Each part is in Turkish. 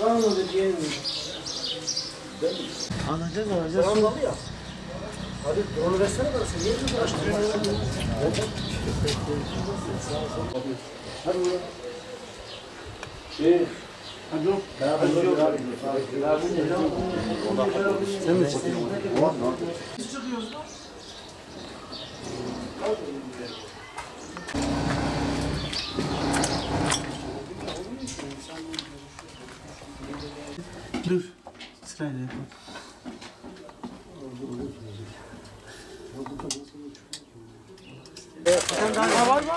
Alacağız. Hadi drone versene bana, sen niye bizi uğraştırıyorsun? Hadi ulan. Hadi ulan. Sen mi çekiyorsun? Biz çıkıyoruz lan. Dur. Sırayla yapalım. Sen daha var mı?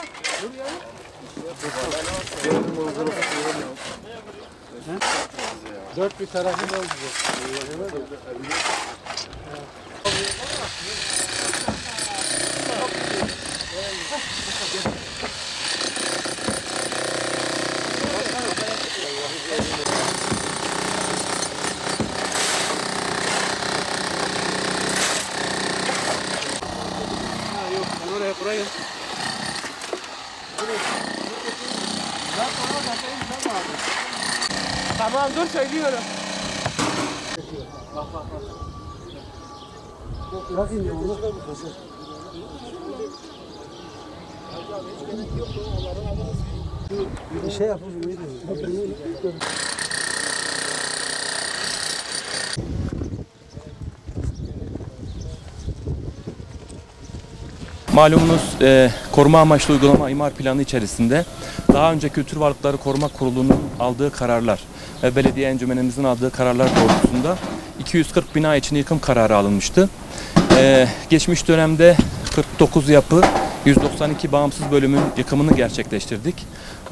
Dur ya. Dört bir tarafı da olacak. Buraya. Tamam dur söylüyorum. Bak. Biraz indi onu. Bir şey yapalım. Malumunuz koruma amaçlı uygulama imar planı içerisinde daha önce Kültür Varlıkları Koruma Kurulu'nun aldığı kararlar ve belediye encümenimizin aldığı kararlar doğrultusunda 240 bina için yıkım kararı alınmıştı. Geçmiş dönemde 49 yapı, 192 bağımsız bölümün yıkımını gerçekleştirdik.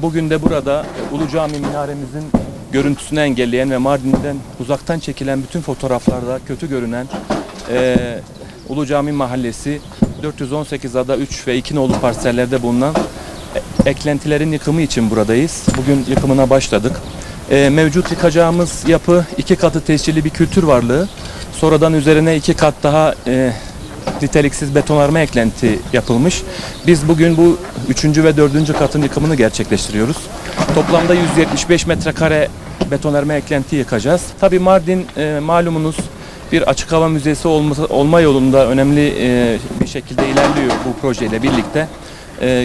Bugün de burada Ulu Cami minaremizin görüntüsünü engelleyen ve Mardin'den uzaktan çekilen bütün fotoğraflarda kötü görünen Ulu Cami Mahallesi 418 ada 3 ve 2 nolu parsellerde bulunan eklentilerin yıkımı için buradayız. Bugün yıkımına başladık. Mevcut yıkacağımız yapı 2 katı tescilli bir kültür varlığı. Sonradan üzerine 2 kat daha niteliksiz betonarme eklenti yapılmış. Biz bugün bu 3. ve 4. katın yıkımını gerçekleştiriyoruz. Toplamda 175 metrekare betonarme eklenti yıkacağız. Tabii Mardin malumunuz bir açık hava müzesi olma yolunda önemli bir şekilde ilerliyor bu projeyle birlikte.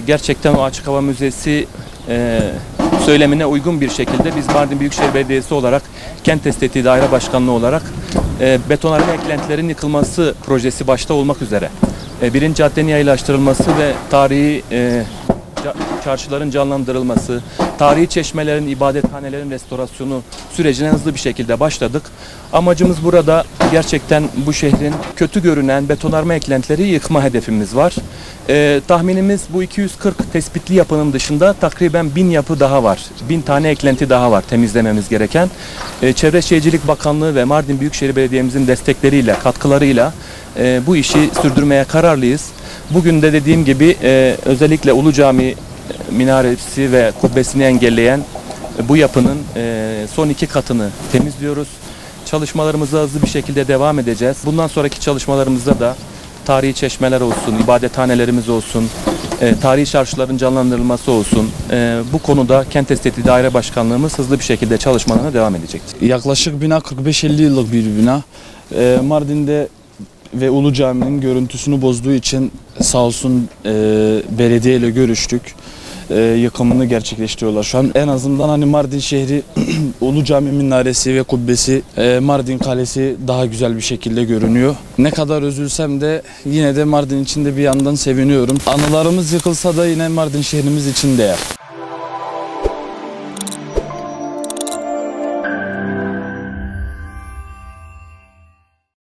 Gerçekten o açık hava müzesi söylemine uygun bir şekilde biz Mardin Büyükşehir Belediyesi olarak Kent Estetiği Daire Başkanlığı olarak betonarme eklentilerin yıkılması projesi başta olmak üzere birinci caddenin yayılaştırılması ve tarihi çarşıların canlandırılması, tarihi çeşmelerin, ibadethanelerin restorasyonu sürecine hızlı bir şekilde başladık. Amacımız burada gerçekten bu şehrin kötü görünen betonarme eklentileri yıkma hedefimiz var. Tahminimiz bu 240 tespitli yapının dışında takriben 1000 yapı daha var. 1000 tane eklenti daha var temizlememiz gereken. Çevre Şehircilik Bakanlığı ve Mardin Büyükşehir Belediye'mizin destekleriyle, katkılarıyla bu işi sürdürmeye kararlıyız. Bugün de dediğim gibi özellikle Ulu Cami minaresi ve kubbesini engelleyen bu yapının son 2 katını temizliyoruz. Çalışmalarımıza hızlı bir şekilde devam edeceğiz. Bundan sonraki çalışmalarımızda da tarihi çeşmeler olsun, ibadethanelerimiz olsun, tarihi çarşıların canlandırılması olsun. Bu konuda Kent Estetiği Daire Başkanlığımız hızlı bir şekilde çalışmalarına devam edecektir. Yaklaşık bina 45-50 yıllık bir bina. Mardin'de ve Ulu Cami'nin görüntüsünü bozduğu için sağ olsun belediye ile görüştük. Yıkımını gerçekleştiriyorlar. Şu an en azından hani Mardin şehri Ulu Cami minaresi ve kubbesi, Mardin Kalesi daha güzel bir şekilde görünüyor. Ne kadar üzülsem de yine de Mardin için de bir yandan seviniyorum. Anılarımız yıkılsa da yine Mardin şehrimiz için değer.